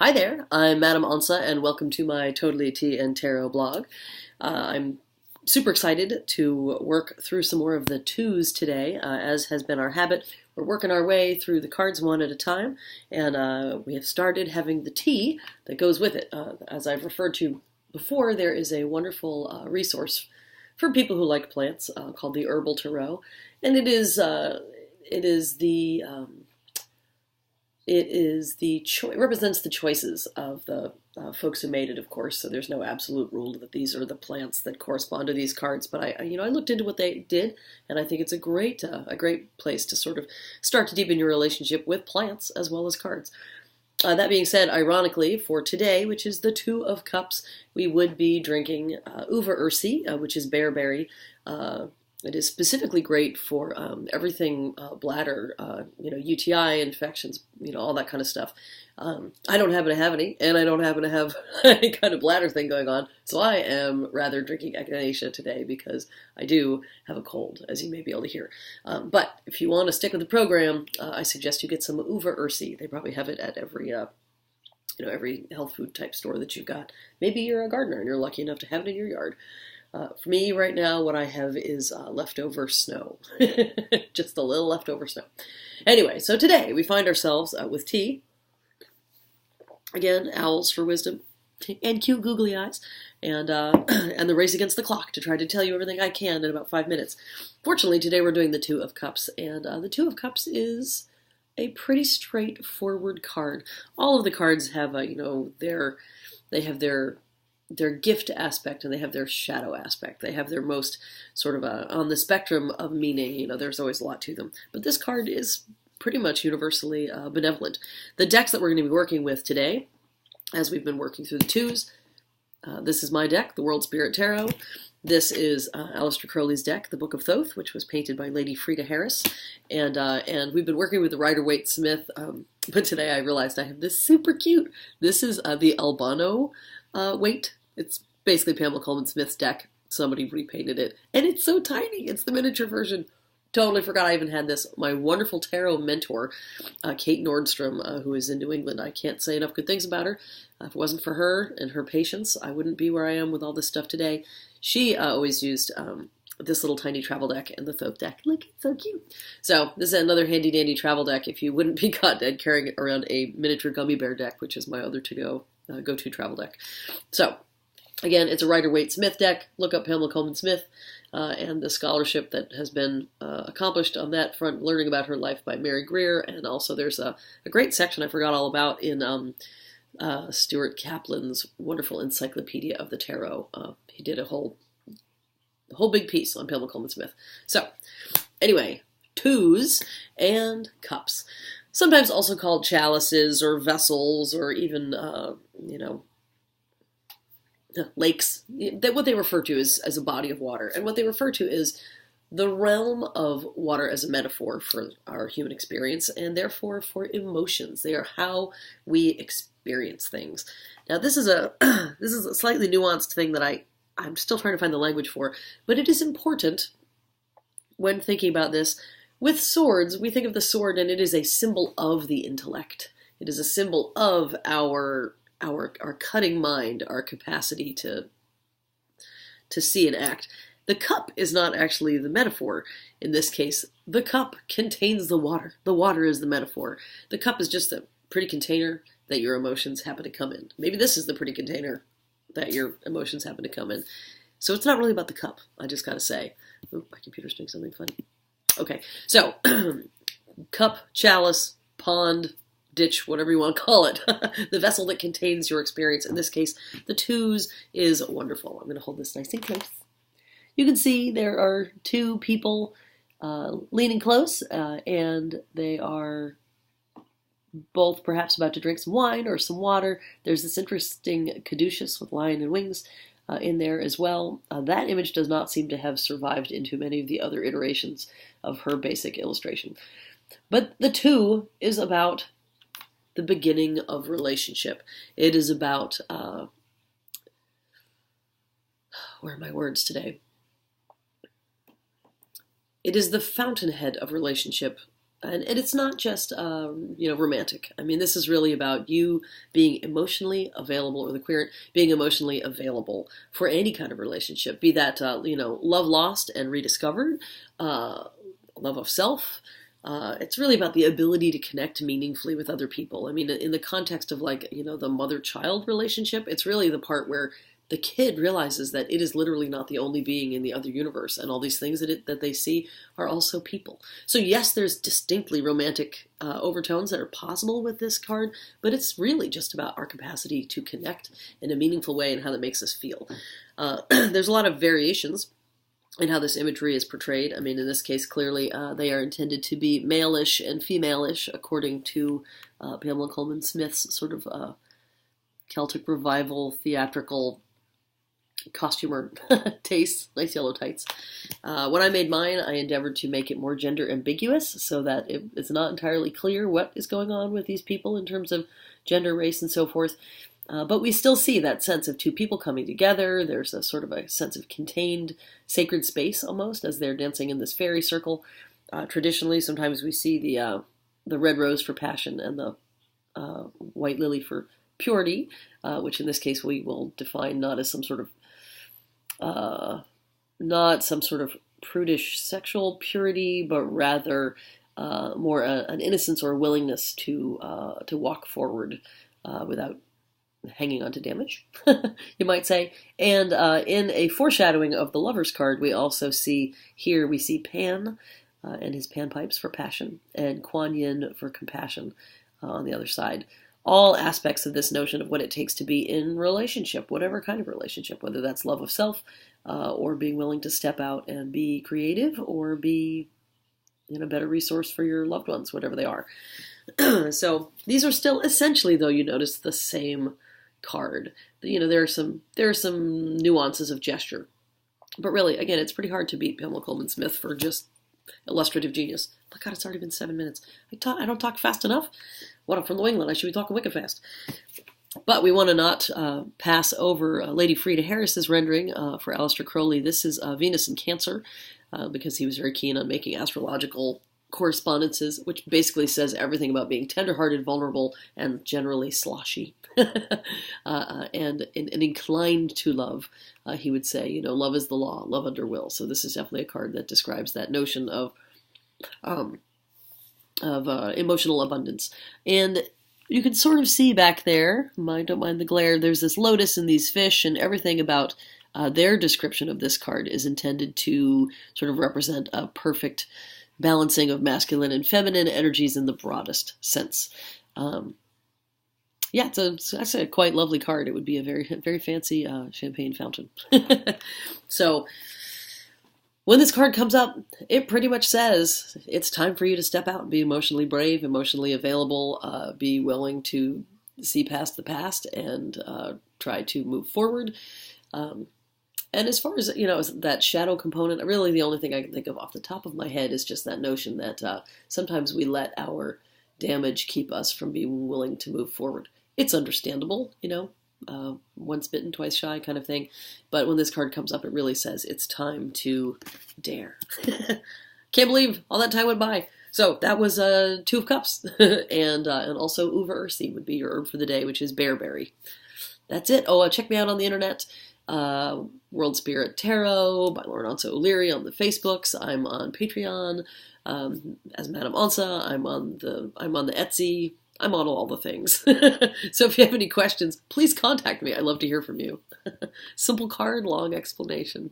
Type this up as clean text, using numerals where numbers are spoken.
Hi there, I'm Madam Onca, and welcome to my Totally Tea and Tarot blog. I'm super excited to work through some more of the twos today, as has been our habit. We're working our way through the cards one at a time, and we have started having the tea that goes with it. As I've referred to before, there is a wonderful resource for people who like plants called the Herbal Tarot, and it represents the choices of the folks who made it, of course. So there's no absolute rule that these are the plants that correspond to these cards. But I looked into what they did, and I think it's a great place to sort of start to deepen your relationship with plants as well as cards. That being said, ironically, for today, which is the Two of Cups, we would be drinking Uva Ursi, which is bearberry. It is specifically great for everything bladder, UTI infections, all that kind of stuff. I don't happen to have any, and I don't happen to have any kind of bladder thing going on, so I am rather drinking echinacea today because I do have a cold, as you may be able to hear. But if you want to stick with the program, I suggest you get some Uva Ursi. They probably have it at every health food type store that you've got. Maybe you're a gardener and you're lucky enough to have it in your yard. For me, right now, what I have is leftover snow. Just a little leftover snow. Anyway, so today we find ourselves with tea. Again, owls for wisdom and cute googly eyes. And and the race against the clock to try to tell you everything I can in about 5 minutes. Fortunately, today we're doing the Two of Cups. And the Two of Cups is a pretty straightforward card. All of the cards have, they have their gift aspect and they have their shadow aspect. They have their most sort of on the spectrum of meaning. There's always a lot to them. But this card is pretty much universally benevolent. The decks that we're going to be working with today, as we've been working through the twos, this is my deck, the World Spirit Tarot. This is Aleister Crowley's deck, the Book of Thoth, which was painted by Lady Frida Harris. And we've been working with the Rider-Waite Smith, but today I realized I have this super cute. This is the Albano-Waite. It's basically Pamela Coleman Smith's deck. Somebody repainted it. And it's so tiny. It's the miniature version. Totally forgot I even had this. My wonderful tarot mentor, Kate Nordstrom, who is in New England. I can't say enough good things about her. If it wasn't for her and her patience, I wouldn't be where I am with all this stuff today. She always used this little tiny travel deck and the Thoth deck. Look, it's so cute. So this is another handy-dandy travel deck if you wouldn't be caught dead carrying around a miniature gummy bear deck, which is my other go-to travel deck. So, again, it's a Rider-Waite Smith deck. Look up Pamela Coleman Smith and the scholarship that has been accomplished on that front, learning about her life by Mary Greer. And also there's a great section I forgot all about in Stuart Kaplan's wonderful Encyclopedia of the Tarot. He did a whole big piece on Pamela Coleman Smith. So, anyway, twos and cups. Sometimes also called chalices or vessels or even, lakes, what they refer to as a body of water. And what they refer to is the realm of water as a metaphor for our human experience and therefore for emotions. They are how we experience things. Now this is a slightly nuanced thing that I'm still trying to find the language for, but it is important when thinking about this. With swords, we think of the sword and it is a symbol of the intellect. It is a symbol of our cutting mind, our capacity to see and act. The cup is not actually the metaphor. In this case, the cup contains the water. The water is the metaphor. The cup is just a pretty container that your emotions happen to come in. Maybe this is the pretty container that your emotions happen to come in. So it's not really about the cup, I just gotta say. Oh, my computer's doing something funny. Okay, so cup, chalice, pond, ditch, whatever you want to call it, the vessel that contains your experience. In this case, the twos is wonderful. I'm going to hold this nice and close. You can see there are two people leaning close, and they are both perhaps about to drink some wine or some water. There's this interesting caduceus with lion and wings in there as well. That image does not seem to have survived into many of the other iterations of her basic illustration. But the two is about the beginning of relationship. It is about, where are my words today? It is the fountainhead of relationship and it's not just romantic. I mean, this is really about you being emotionally available, or the queer being emotionally available for any kind of relationship, be that love lost and rediscovered, love of self. It's really about the ability to connect meaningfully with other people. I mean, in the context of the mother-child relationship, it's really the part where the kid realizes that it is literally not the only being in the other universe, and all these things that they see are also people. So yes, there's distinctly romantic overtones that are possible with this card, but it's really just about our capacity to connect in a meaningful way and how that makes us feel. There's a lot of variations in how this imagery is portrayed. I mean, in this case, clearly they are intended to be male-ish and female-ish, according to Pamela Coleman Smith's sort of Celtic revival theatrical costumer tastes. Nice yellow tights. When I made mine, I endeavored to make it more gender ambiguous so that it's not entirely clear what is going on with these people in terms of gender, race, and so forth. But we still see that sense of two people coming together. There's a sort of a sense of contained sacred space almost as they're dancing in this fairy circle. Traditionally, sometimes we see the red rose for passion and the white lily for purity, which in this case we will define not as some sort of prudish sexual purity, but rather more an innocence or a willingness to walk forward without hanging on to damage, you might say. And in a foreshadowing of the Lover's card, we also see Pan and his panpipes for passion, and Kuan Yin for compassion on the other side. All aspects of this notion of what it takes to be in relationship, whatever kind of relationship, whether that's love of self, or being willing to step out and be creative, or be a better resource for your loved ones, whatever they are. So these are still essentially, though, you notice, the same card. There are some nuances of gesture, but really, again, it's pretty hard to beat Pamela Coleman Smith for just illustrative genius. My God, it's already been 7 minutes. I don't talk fast enough. What, I'm from New England, I should be talking wicked fast. But we want to not pass over Lady Frida Harris's rendering for Aleister Crowley. This is Venus in Cancer, because he was very keen on making astrological correspondences, which basically says everything about being tenderhearted, vulnerable, and generally sloshy, and inclined to love. He would say, love is the law, love under will. So this is definitely a card that describes that notion of emotional abundance. And you can sort of see back there, don't mind the glare, there's this lotus and these fish, and everything about their description of this card is intended to sort of represent a perfect balancing of masculine and feminine energies in the broadest sense. It's actually a quite lovely card. It would be a very, very fancy champagne fountain. So when this card comes up, it pretty much says it's time for you to step out and be emotionally brave, emotionally available, be willing to see past the past and try to move forward. And as far as, that shadow component, really the only thing I can think of off the top of my head is just that notion that sometimes we let our damage keep us from being willing to move forward. It's understandable, once bitten, twice shy kind of thing. But when this card comes up, it really says it's time to dare. Can't believe all that time went by. So that was Two of Cups. and also Uva Ursi would be your herb for the day, which is bearberry. That's it. Oh, check me out on the internet. World Spirit Tarot by Lauren Onca O'Leary on the Facebooks. I'm on Patreon as Madame Onca. I'm on the Etsy. I'm on all the things. So if you have any questions, please contact me. I'd love to hear from you. Simple card, long explanation.